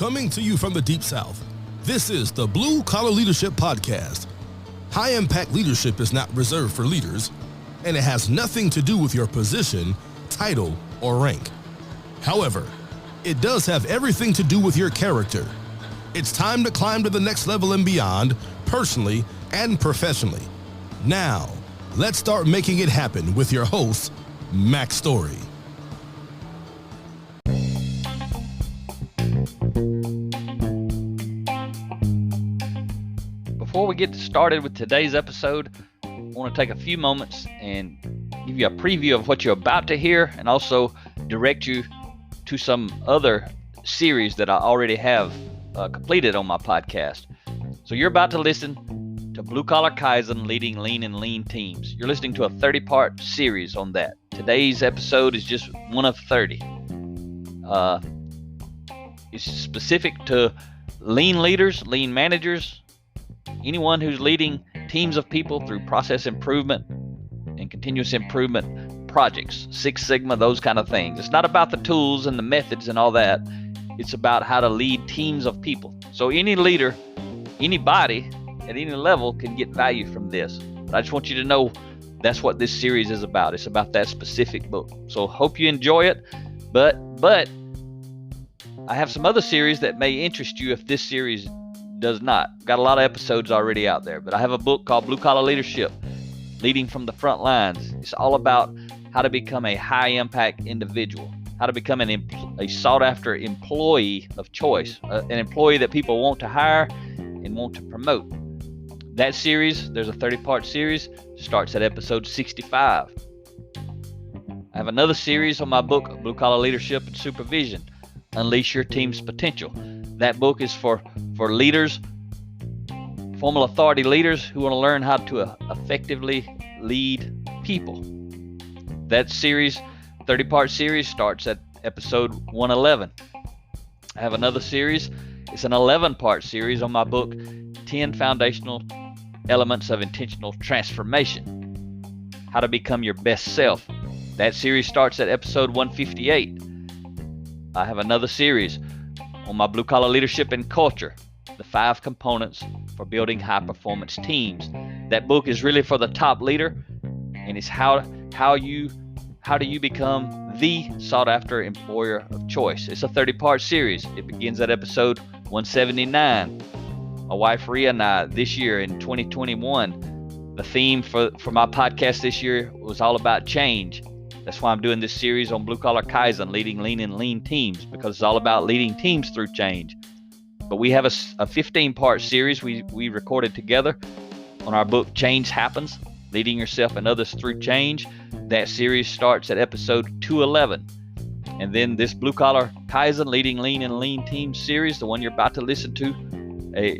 Coming to you from the Deep South, this is the Blue Collar Leadership Podcast. High-impact leadership is not reserved for leaders, and it has nothing to do with your position, title, or rank. However, it does have everything to do with your character. It's time to climb to the next level and beyond, personally and professionally. Now, let's start making it happen with your host, Mac Story. Before we get started with today's episode, I want to take a few moments and give you a preview of what you're about to hear and also direct you to some other series that I already have completed on my podcast. So you're about to listen to Blue Collar Kaizen, Leading Lean and Lean Teams. You're listening to a 30-part series on that. Today's episode is just one of 30. It's specific to lean leaders, lean managers, anyone who's leading teams of people through process improvement and continuous improvement projects, Six Sigma, those kind of things. It's not about the tools and the methods and all that. It's about how to lead teams of people. So any leader, anybody at any level can get value from this. But I just want you to know that's what this series is about. It's about that specific book. So hope you enjoy it. But I have some other series that may interest you if this series does not. Got a lot of episodes already out there. But I have a book called Blue Collar Leadership, Leading from the Front Lines. It's all about how to become a high-impact individual, how to become a sought-after employee of choice, an employee that people want to hire and want to promote. That series, there's a 30-part series, starts at episode 65. I have another series on my book, Blue Collar Leadership and Supervision, Unleash Your Team's Potential. That book is for leaders, formal authority leaders who want to learn how to effectively lead people. That series, 30-part series, starts at episode 111. I have another series. It's an 11-part series on my book, 10 Foundational Elements of Intentional Transformation, How to Become Your Best Self. That series starts at episode 158. I have another series on my Blue Collar Leadership and Culture, the 5 components for building high-performance teams. That book is really for the top leader, and it's how do you become the sought-after employer of choice. It's a 30-part series. It begins at episode 179. My wife Rhea and I, this year in 2021, the theme for my podcast this year was all about change. That's why I'm doing this series on Blue Collar Kaizen, Leading Lean and Lean Teams, because it's all about leading teams through change. But we have a 15-part series we recorded together on our book, Change Happens, Leading Yourself and Others Through Change. That series starts at episode 211. And then this Blue Collar Kaizen, Leading Lean and Lean Teams series, the one you're about to listen to,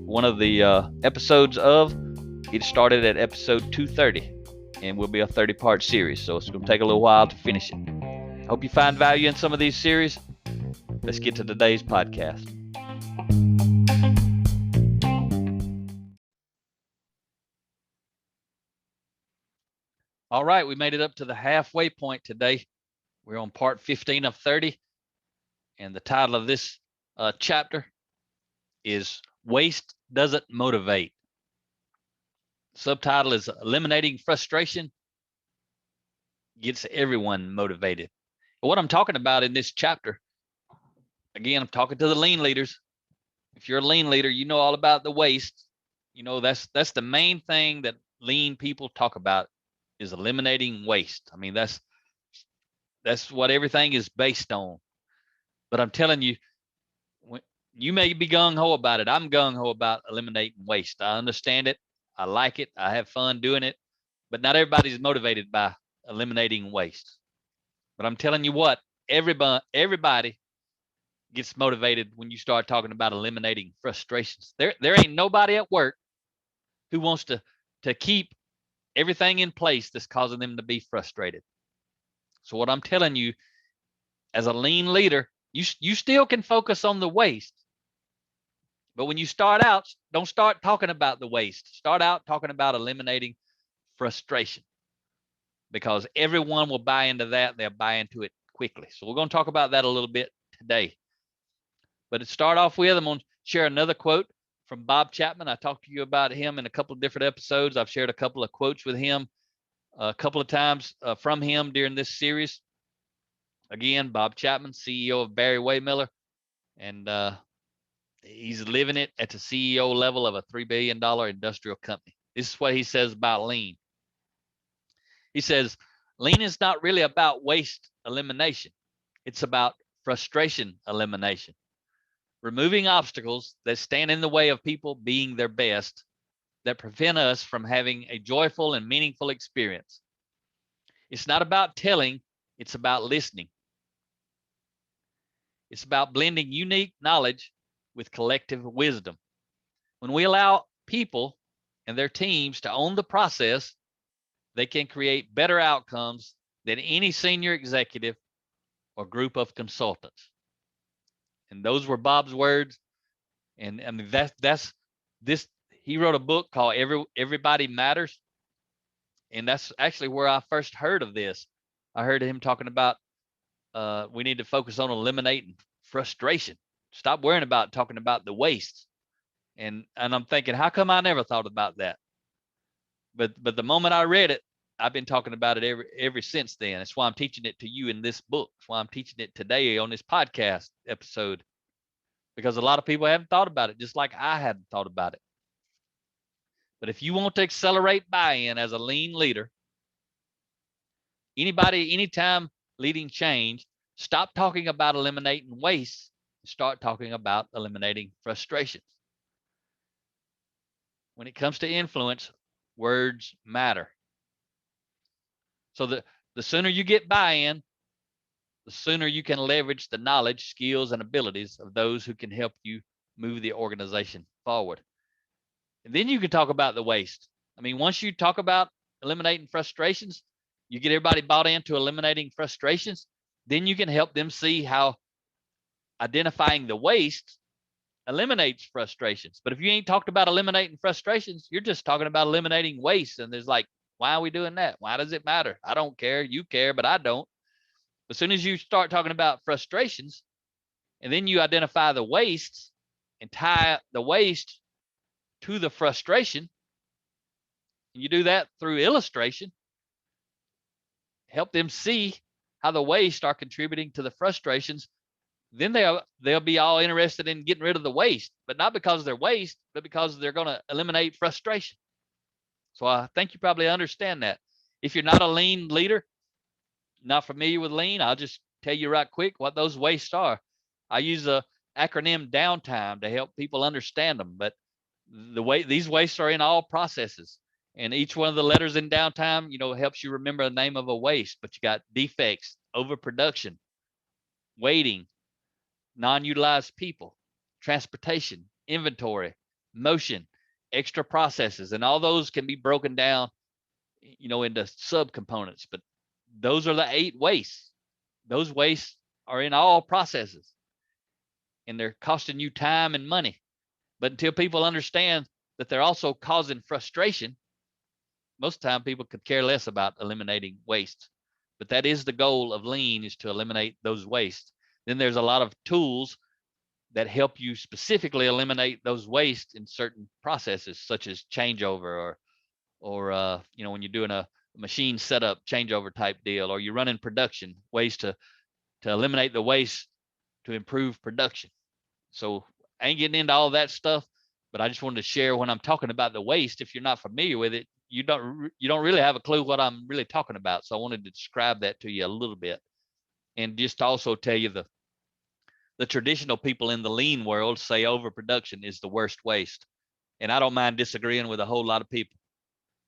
one of the episodes of, it started at episode 230 and will be a 30-part series. So it's going to take a little while to finish it. Hope you find value in some of these series. Let's get to today's podcast. All right, we made it up to the halfway point today. We're on part 15 of 30, and the title of this chapter is Waste Doesn't Motivate. Subtitle is Eliminating Frustration Gets Everyone Motivated. But what I'm talking about in this chapter, again, I'm talking to the lean leaders. If you're a lean leader, you know all about the waste. You know, that's the main thing that lean people talk about, is eliminating waste. I mean, that's what everything is based on. But I'm telling you, you may be gung-ho about it. I'm gung-ho about eliminating waste. I understand it. I like it. I have fun doing it. But not everybody's motivated by eliminating waste. But I'm telling you what, everybody gets motivated when you start talking about eliminating frustrations. There ain't nobody at work who wants to keep everything in place that's causing them to be frustrated. So what I'm telling you, as a lean leader, you still can focus on the waste. But when you start out, don't start talking about the waste. Start out talking about eliminating frustration, because everyone will buy into that. They'll buy into it quickly. So we're going to talk about that a little bit today. But to start off with, I'm going to share another quote from Bob Chapman. I talked to you about him in a couple of different episodes. I've shared a couple of quotes with him a couple of times from him during this series. Again, Bob Chapman, CEO of Barry-Wehmiller, and he's living it at the CEO level of a $3 billion industrial company. This is what he says about lean. He says, lean is not really about waste elimination. It's about frustration elimination, removing obstacles that stand in the way of people being their best, that prevent us from having a joyful and meaningful experience. It's not about telling, it's about listening. It's about blending unique knowledge with collective wisdom. When we allow people and their teams to own the process, they can create better outcomes than any senior executive or group of consultants. And those were Bob's words. And I mean, that's this. He wrote a book called Everybody Matters. And that's actually where I first heard of this. I heard him talking about we need to focus on eliminating frustration. Stop worrying about talking about the waste. And I'm thinking, how come I never thought about that? But the moment I read it, I've been talking about it ever since then. That's why I'm teaching it to you in this book. That's why I'm teaching it today on this podcast episode, because a lot of people haven't thought about it, just like I hadn't thought about it. But if you want to accelerate buy-in as a lean leader, anybody, anytime leading change, stop talking about eliminating waste and start talking about eliminating frustrations. When it comes to influence, words matter. So the sooner you get buy-in, the sooner you can leverage the knowledge, skills, and abilities of those who can help you move the organization forward. And then you can talk about the waste. I mean, once you talk about eliminating frustrations, you get everybody bought into eliminating frustrations, then you can help them see how identifying the waste eliminates frustrations. But if you ain't talked about eliminating frustrations, you're just talking about eliminating waste. And there's like, why are we doing that? Why does it matter? I don't care. You care, but I don't. As soon as you start talking about frustrations, and then you identify the wastes and tie the waste to the frustration, and you do that through illustration, help them see how the waste are contributing to the frustrations, then they'll be all interested in getting rid of the waste, but not because they're waste, but because they're going to eliminate frustration. So I think you probably understand that. If you're not a lean leader, not familiar with lean, I'll just tell you right quick what those wastes are. I use the acronym downtime to help people understand them, but these wastes are in all processes, and each one of the letters in downtime, helps you remember the name of a waste. But you got defects, overproduction, waiting, non-utilized people, transportation, inventory, motion, extra processes, and all those can be broken down, into subcomponents. But those are the 8 wastes. Those wastes are in all processes, and they're costing you time and money. But until people understand that they're also causing frustration, most of the time people could care less about eliminating waste. But that is the goal of lean, is to eliminate those wastes. Then there's a lot of tools that help you specifically eliminate those wastes in certain processes, such as changeover, or when you're doing a machine setup changeover type deal, or you're running production, ways to eliminate the waste to improve production. So I ain't getting into all that stuff, but I just wanted to share, when I'm talking about the waste, if you're not familiar with it, you don't really have a clue what I'm really talking about. So I wanted to describe that to you a little bit, and just also tell you the traditional people in the lean world say overproduction is the worst waste. And I don't mind disagreeing with a whole lot of people,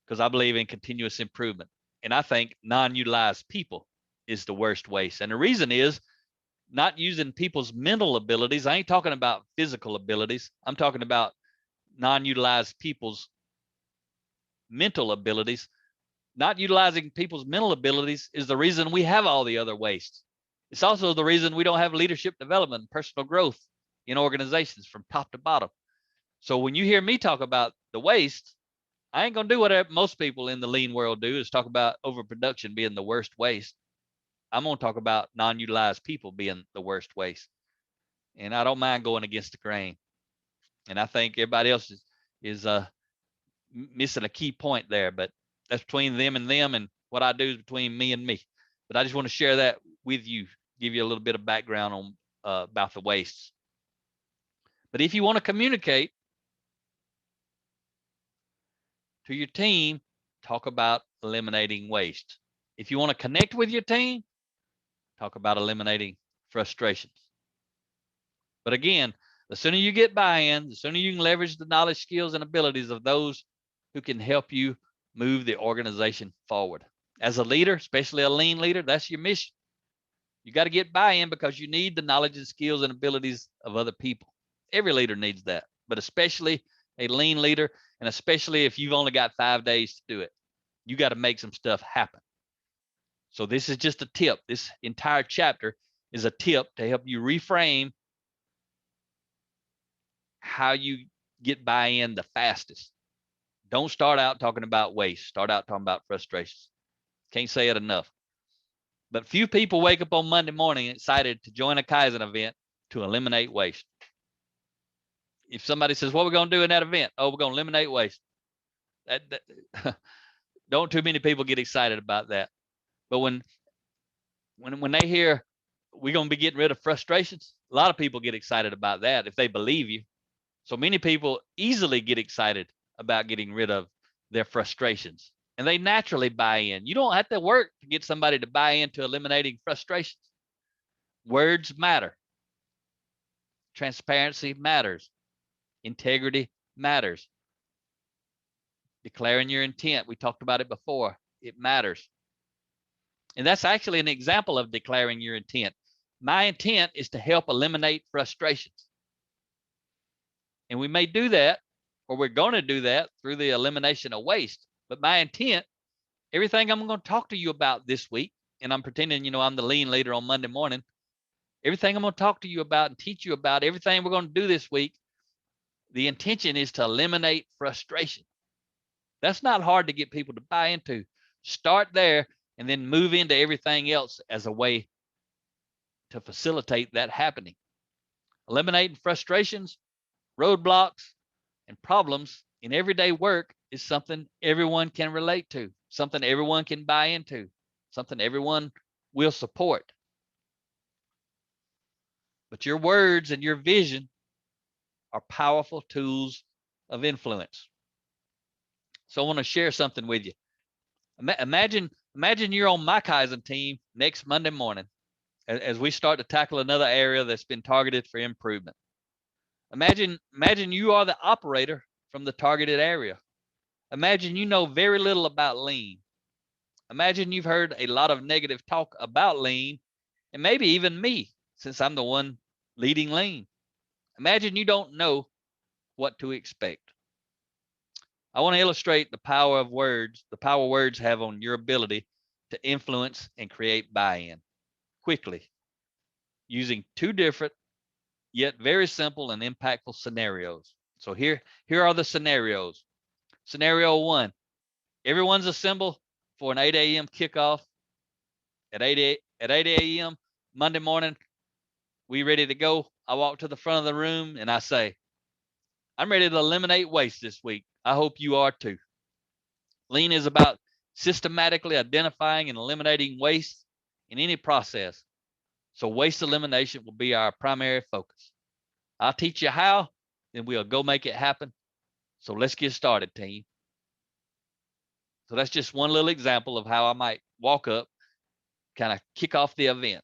because I believe in continuous improvement. And I think non-utilized people is the worst waste. And the reason is not using people's mental abilities. I ain't talking about physical abilities. I'm talking about non-utilized people's mental abilities. Not utilizing people's mental abilities is the reason we have all the other wastes. It's also the reason we don't have leadership development and personal growth in organizations from top to bottom. So when you hear me talk about the waste, I ain't going to do what most people in the lean world do, is talk about overproduction being the worst waste. I'm going to talk about non-utilized people being the worst waste. and I don't mind going against the grain. And I think everybody else is missing a key point there, but that's between them, and what I do is between me and me. But I just want to share that with you, give you a little bit of background on about the wastes. But if you want to communicate to your team, talk about eliminating waste. If you want to connect with your team, talk about eliminating frustrations. But again, the sooner you get buy-in, the sooner you can leverage the knowledge, skills, and abilities of those who can help you move the organization forward. As a leader, especially a lean leader, that's your mission. You got to get buy-in because you need the knowledge and skills and abilities of other people. Every leader needs that, but especially a lean leader, and especially if you've only got 5 days to do it. You got to make some stuff happen. So this is just a tip. This entire chapter is a tip to help you reframe how you get buy-in the fastest. Don't start out talking about waste. Start out talking about frustrations. Can't say it enough. But few people wake up on Monday morning excited to join a Kaizen event to eliminate waste. If somebody says, what are we going to do in that event? Oh, we're going to eliminate waste. Don't too many people get excited about that. But when they hear we're going to be getting rid of frustrations, a lot of people get excited about that if they believe you. So many people easily get excited about getting rid of their frustrations, and they naturally buy in. You don't have to work to get somebody to buy into eliminating frustrations. Words matter. Transparency matters. Integrity matters. Declaring your intent, we talked about it before, it matters. And that's actually an example of declaring your intent. My intent is to help eliminate frustrations. And we may do that, or we're going to do that through the elimination of waste. But my intent, everything I'm going to talk to you about this week, and I'm pretending, I'm the lean leader on Monday morning, everything I'm going to talk to you about and teach you about, everything we're going to do this week, the intention is to eliminate frustration. That's not hard to get people to buy into. Start there and then move into everything else as a way to facilitate that happening. Eliminating frustrations, roadblocks, and problems in everyday work is something everyone can relate to, something everyone can buy into, something everyone will support. But your words and your vision are powerful tools of influence. So I want to share something with you. Imagine you're on my Kaizen team next Monday morning as we start to tackle another area that's been targeted for improvement. Imagine you are the operator from the targeted area. Imagine you know very little about lean. Imagine you've heard a lot of negative talk about lean, and maybe even me, since I'm the one leading lean. Imagine you don't know what to expect. I want to illustrate the power of words, the power words have on your ability to influence and create buy-in quickly, using 2 different yet very simple and impactful scenarios. So here are the scenarios. Scenario 1, everyone's assembled for an 8 a.m. kickoff. At 8 a.m. Monday morning, we ready to go. I walk to the front of the room and I say, I'm ready to eliminate waste this week. I hope you are too. Lean is about systematically identifying and eliminating waste in any process. So waste elimination will be our primary focus. I'll teach you how, then we'll go make it happen. So let's get started, team. So that's just one little example of how I might walk up, kind of kick off the event.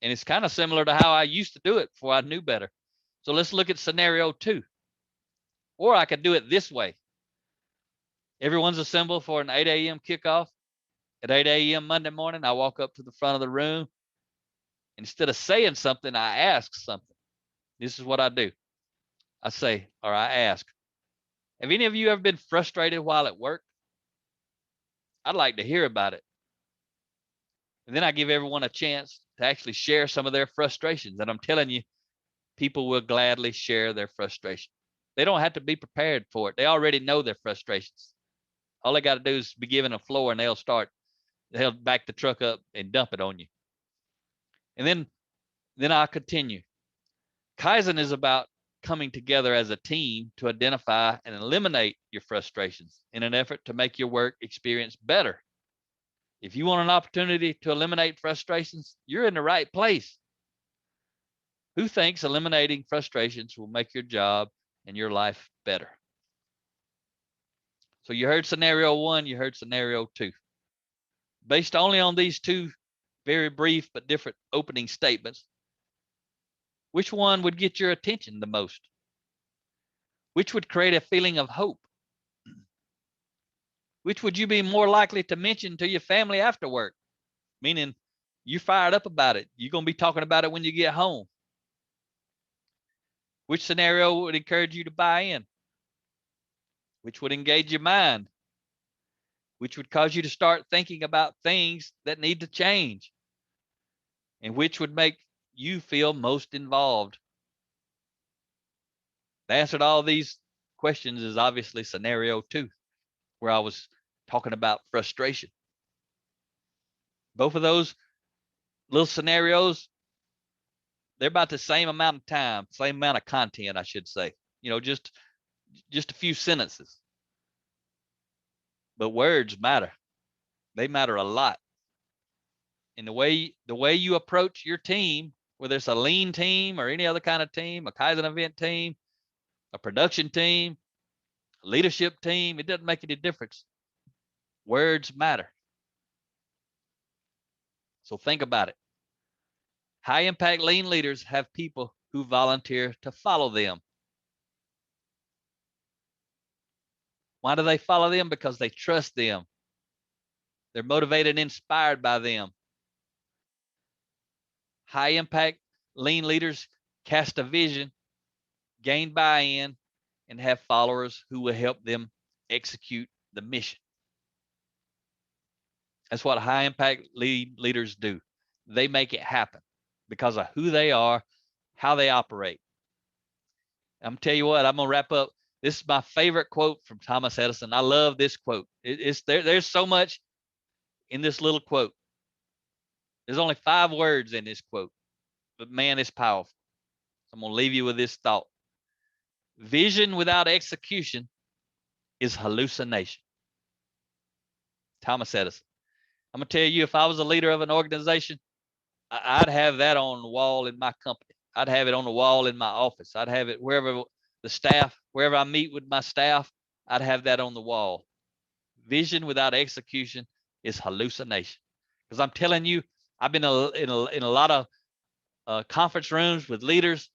And it's kind of similar to how I used to do it before I knew better. So let's look at scenario 2. Or I could do it this way. Everyone's assembled for an 8 a.m. kickoff. At 8 a.m. Monday morning, I walk up to the front of the room. Instead of saying something, I ask something. This is what I do. I say, or I ask, have any of you ever been frustrated while at work? I'd like to hear about it. And then I give everyone a chance to actually share some of their frustrations. And I'm telling you, people will gladly share their frustration. They don't have to be prepared for it. They already know their frustrations. All they got to do is be given a floor and they'll back the truck up and dump it on you. And then I continue. Kaizen is about coming together as a team to identify and eliminate your frustrations in an effort to make your work experience better. If you want an opportunity to eliminate frustrations, you're in the right place. Who thinks eliminating frustrations will make your job and your life better? So you heard scenario 1, you heard scenario 2. Based only on these two very brief but different opening statements, which one would get your attention the most? Which would create a feeling of hope? Which would you be more likely to mention to your family after work? Meaning you fired up about it. You're going to be talking about it when you get home. Which scenario would encourage you to buy in? Which would engage your mind? Which would cause you to start thinking about things that need to change? And which would make you feel most involved? The answer to all these questions is obviously scenario 2, where I was talking about frustration. Both of those little scenarios, they're about the same amount of time, same amount of content, I should say. Just a few sentences. But words matter. They matter a lot. And the way you approach your team, whether it's a lean team or any other kind of team, a Kaizen event team, a production team, a leadership team, it doesn't make any difference. Words matter. So think about it. High impact lean leaders have people who volunteer to follow them. Why do they follow them? Because they trust them. They're motivated and inspired by them. High impact lean leaders cast a vision, gain buy-in, and have followers who will help them execute the mission. That's what high impact leaders do. They make it happen because of who they are, how they operate. I'm going to tell you what, I'm going to wrap up. This is my favorite quote from Thomas Edison. I love this quote. There's so much in this little quote. There's only 5 words in this quote, but man, it's powerful. So I'm going to leave you with this thought. Vision without execution is hallucination. Thomas Edison. I'm going to tell you, if I was a leader of an organization, I'd have that on the wall in my company. I'd have it on the wall in my office. I'd have it wherever the staff, wherever I meet with my staff, I'd have that on the wall. Vision without execution is hallucination. Because I'm telling you, I've been in a lot of conference rooms with leaders.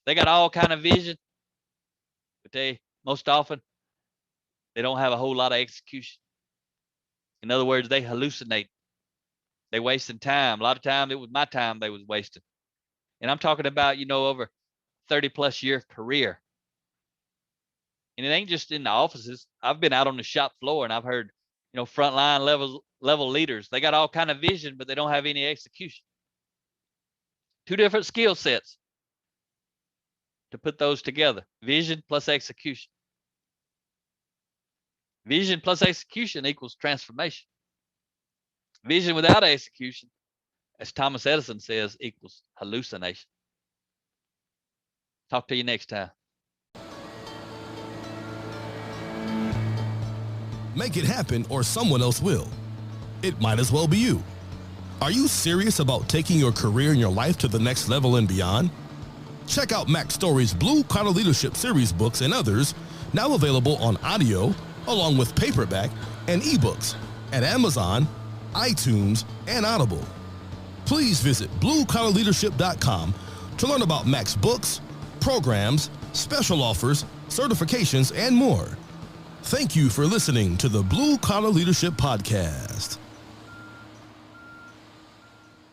They got all kind of vision, but most often they don't have a whole lot of execution. In other words, they hallucinate. They wasting time. A lot of time it was my time they was wasting. And I'm talking about, over 30 plus year career. And it ain't just in the offices. I've been out on the shop floor and I've heard, frontline level leaders. They got all kind of vision, but they don't have any execution. 2 different skill sets to put those together. Vision plus execution. Vision plus execution equals transformation. Vision without execution, as Thomas Edison says, equals hallucination. Talk to you next time. Make it happen or someone else will. It might as well be you. Are you serious about taking your career and your life to the next level and beyond? Check out Mac Story's Blue Collar Leadership series books and others, now available on audio, along with paperback and ebooks at Amazon, iTunes, and Audible. Please visit bluecollarleadership.com to learn about Mac's books, programs, special offers, certifications, and more. Thank you for listening to the Blue Collar Leadership Podcast.